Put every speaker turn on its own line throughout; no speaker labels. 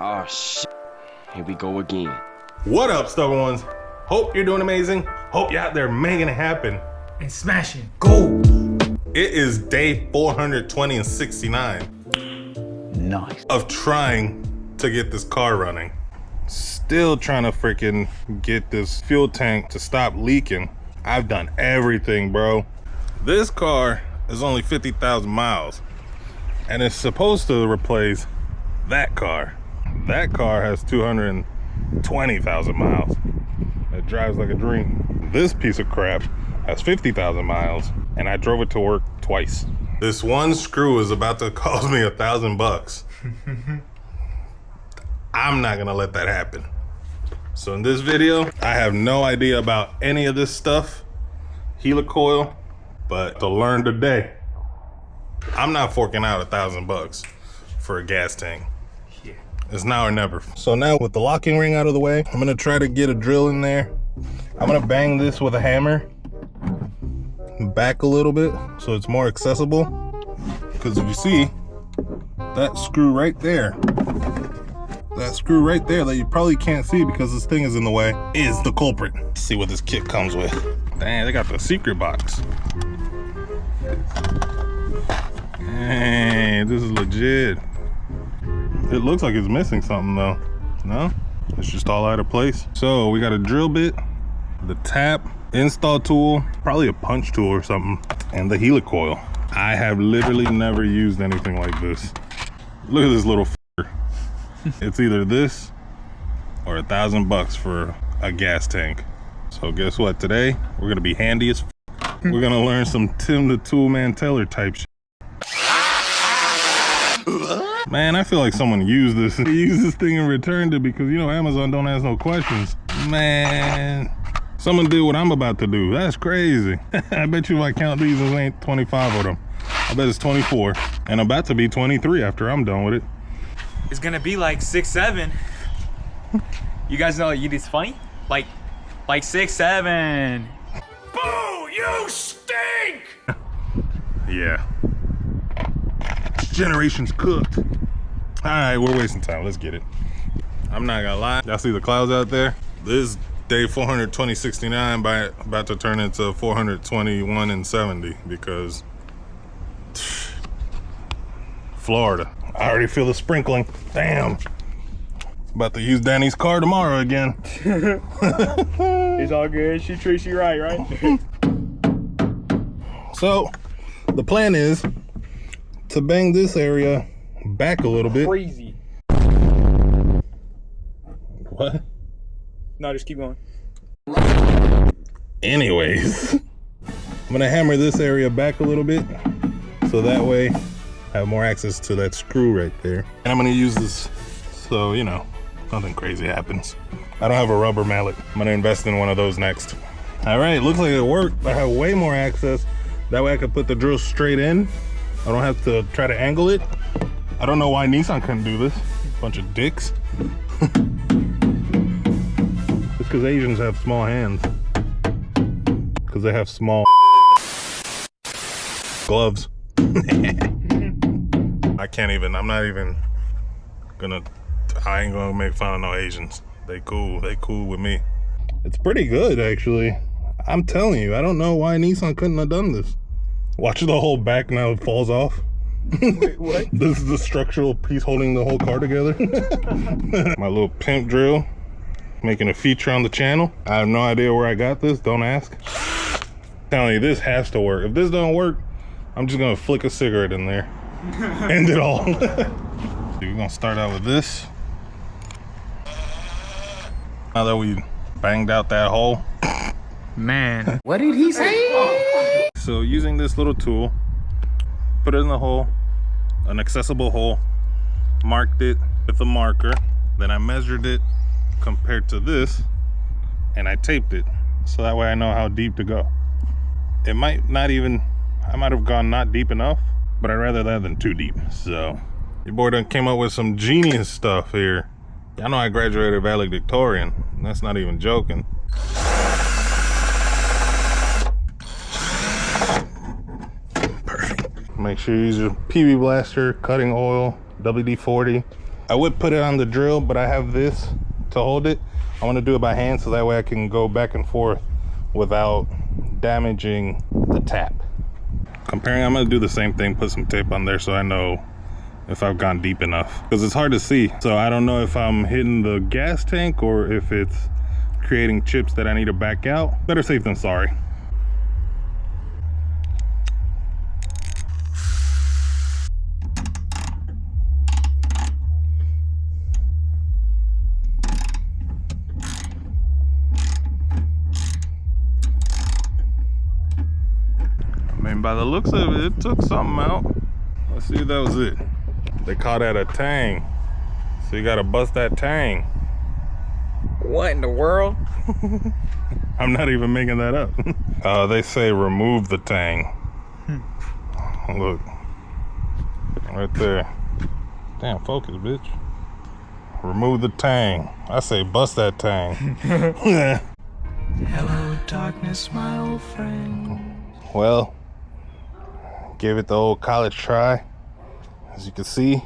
Oh shit. Here we go again.
What up, stubborn ones? Hope you're doing amazing. Hope you're out there making it happen.
And smashing gold.
It is day 420 and 69.
Nice.
Of trying to get this car running. Still trying to freaking get this fuel tank to stop leaking. I've done everything, bro. This car is only 50,000 miles and it's supposed to replace that car. That car has 220,000 miles. It drives like a dream. This piece of crap has 50,000 miles and I drove it to work twice. This one screw is about to cost me $1,000. I'm not gonna let that happen. So in this video, I have no idea about any of this stuff, helicoil, but to learn today, I'm not forking out $1,000 for a gas tank.
Yeah.
It's now or never. So now with the locking ring out of the way, I'm gonna try to get a drill in there. I'm gonna bang this with a hammer back a little bit so it's more accessible. Because if you see, that screw right there, that you probably can't see because this thing is in the way, is the culprit. Let's see what this kit comes with. Dang, they got the secret box. Dang, this is legit. It looks like it's missing something though. No? It's just all out of place. So we got a drill bit, the tap, install tool, probably a punch tool or something, and the helicoil. I have literally never used anything like this. Look at this little f***er. It's either this or $1,000 for a gas tank. So guess what? Today, we're gonna be handy as f***. We're gonna learn some Tim the Toolman Taylor type shit. Man, I feel like someone used this thing and returned it because, you know, Amazon don't ask no questions. Man, someone did what I'm about to do. That's crazy. I bet you if I count these, it ain't 25 of them. I bet it's 24 and about to be 23 after I'm done with it.
It's gonna be like 6, 7. You guys know it's funny? Like 6, 7. Boo, you stink!
Yeah. Generation's cooked. All right, we're wasting time. Let's get it. I'm not gonna lie. Y'all see the clouds out there? This day 420/69 about to turn into 421 and 70 because Florida. I already feel the sprinkling. Damn. About to use Danny's car tomorrow again.
It's all good. She treats you right?
So the plan is to bang this area back a little bit.
Crazy.
What?
No, just keep going.
Anyways, I'm gonna hammer this area back a little bit so that way I have more access to that screw right there. And I'm gonna use this so, you know, nothing crazy happens. I don't have a rubber mallet. I'm gonna invest in one of those next. All right, looks like it worked. I have way more access. That way I can put the drill straight in. I don't have to try to angle it. I don't know why Nissan couldn't do this. Bunch of dicks. It's because Asians have small hands. Because they have small gloves. I ain't gonna make fun of no Asians. They cool with me. It's pretty good actually. I'm telling you, I don't know why Nissan couldn't have done this. Watch the whole back now, it falls off.
Wait, what?
This is the structural piece holding the whole car together. My little pimp drill, making a feature on the channel. I have no idea where I got this, don't ask. I'm telling you, this has to work. If this don't work, I'm just gonna flick a cigarette in there. End it all. We're gonna start out with this. Now that we banged out that hole.
Man.
What did he say?
So using this little tool, put it in the hole, an accessible hole, marked it with a marker, then I measured it compared to this, and I taped it. So that way I know how deep to go. It might not even, I might have gone not deep enough, but I'd rather that than too deep. So your boy done came up with some genius stuff here. Y'all know I graduated valedictorian. That's not even joking. Make sure you use your PB blaster, cutting oil, WD-40. I would put it on the drill, but I have this to hold it. I want to do it by hand so that way I can go back and forth without damaging the tap. Comparing, I'm going to do the same thing, put some tape on there so I know if I've gone deep enough, because it's hard to see. So I don't know if I'm hitting the gas tank or if it's creating chips that I need to back out. Better safe than sorry. I mean, by the looks of it, it took something out. Let's see if that was it. They call that a tang. So you gotta bust that tang.
What in the world?
I'm not even making that up. They say remove the tang. Look. Right there. Damn, focus, bitch. Remove the tang. I say bust that tang.
Hello, darkness, my old friend.
Well, give it the old college try. As you can see,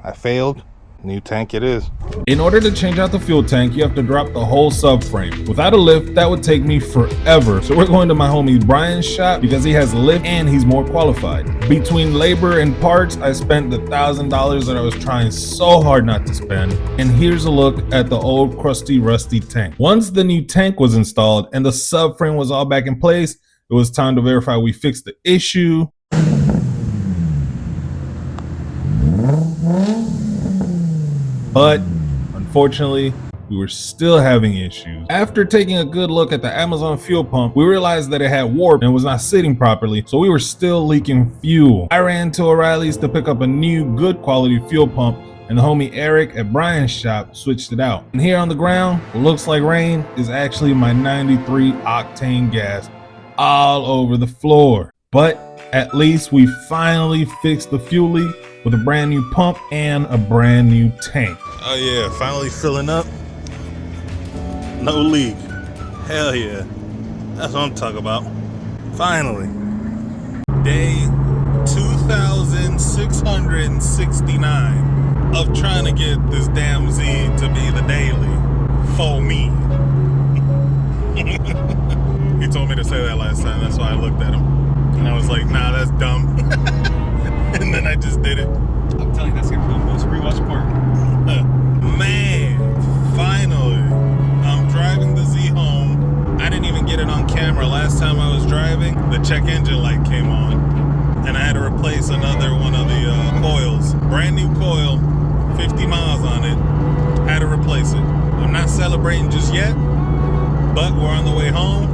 I failed. New tank it is.
In order to change out the fuel tank, you have to drop the whole subframe. Without a lift, that would take me forever. So we're going to my homie Brian's shop because he has a lift and he's more qualified. Between labor and parts, I spent the $1,000 that I was trying so hard not to spend. And here's a look at the old crusty, rusty tank. Once the new tank was installed and the subframe was all back in place, it was time to verify we fixed the issue. But unfortunately, we were still having issues. After taking a good look at the Amazon fuel pump, we realized that it had warped and was not sitting properly, so we were still leaking fuel. I ran to O'Reilly's to pick up a new good quality fuel pump, and the homie Eric at Brian's shop switched it out. And here on the ground, what looks like rain is actually my 93 octane gas all over the floor. But at least we finally fixed the fuel leak with a brand new pump and a brand new tank.
Oh yeah, finally filling up. No leak. Hell yeah. That's what I'm talking about. Finally. Day 2,669 of trying to get this damn Z to be the daily for me. He told me to say that last time, that's why I looked at him. And I was like, nah, that's dumb. And then I just did it.
I'm telling you, that's gonna be the most rewatched part.
Man, finally. I'm driving the Z home. I didn't even get it on camera. Last time I was driving, the check engine light came on. And I had to replace another one of the coils. Brand new coil, 50 miles on it. Had to replace it. I'm not celebrating just yet, but we're on the way home.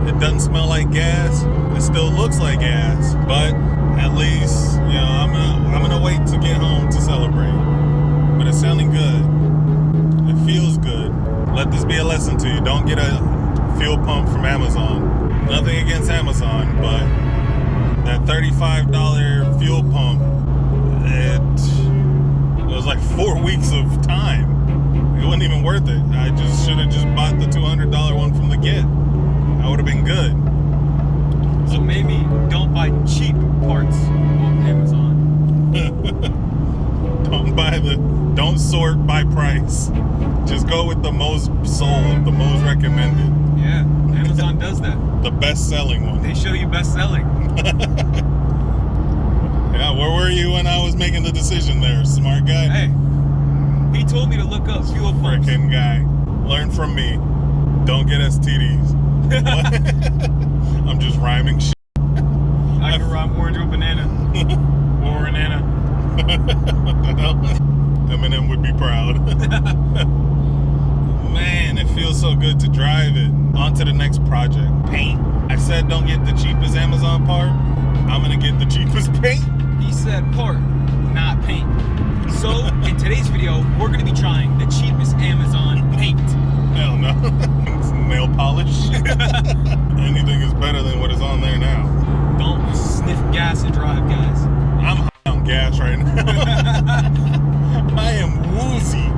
It doesn't smell like gas. It still looks like gas, but at least, you know, I'm gonna wait to get home to celebrate. But it's sounding good. It feels good. Let this be a lesson to you. Don't get a fuel pump from Amazon. Nothing against Amazon, but that $35 fuel pump, it was like 4 weeks of time. It wasn't even worth it. I just should have just bought the $200 one from the get. I would have been good.
So maybe don't buy cheap parts on Amazon.
Don't sort by price. Just go with the most sold, the most recommended.
Yeah, Amazon does that.
The best selling one.
They show you best selling.
Yeah, where were you when I was making the decision there, smart guy?
Hey, he told me to look up fuel pumps.
Frickin' guy. Learn from me. Don't get STDs. I'm just rhyming shit.
I can rhyme orange with banana. Or banana.
What the hell? Eminem would be proud. Man, it feels so good to drive it. On to the next project. Paint. I said don't get the cheapest Amazon part. I'm gonna get the cheapest paint.
He said part, not paint. So, in today's video, we're gonna be trying the cheapest Amazon paint.
Hell no. It's nail polish. Anything is better than what is on there now.
Don't sniff gas and drive, guys.
I'm high on gas right now. I am woozy.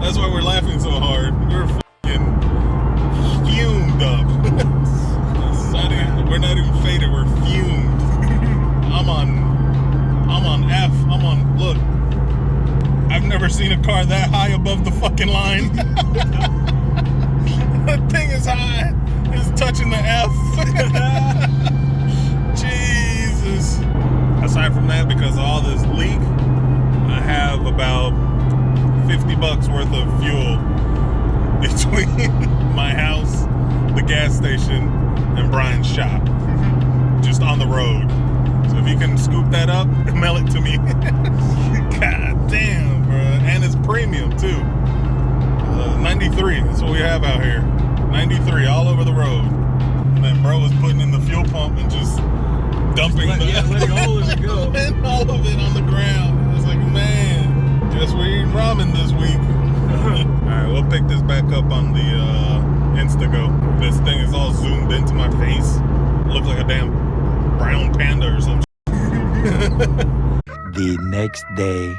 That's why we're laughing so hard. We're fucking fumed up. We're not even faded, we're fumed. I'm on F. Look. car that high above the fucking line. That thing is high. It's touching the F. Jesus. Aside from that, because of all this leak, I have about $50 worth of fuel between my house, the gas station, and Brian's shop. Just on the road. So if you can scoop that up and mail it to me. God damn, bro. And it's premium too. 93, that's what we have out here. 93, all over the road. And then bro was putting in the fuel pump and just dumping
letting all of it go.
and all of it on the ground. I was like, man, guess we're eating ramen this week. Alright, we'll pick this back up on the Instago. This thing is all zoomed into my face. Looks like a damn brown panda or something.
The next day.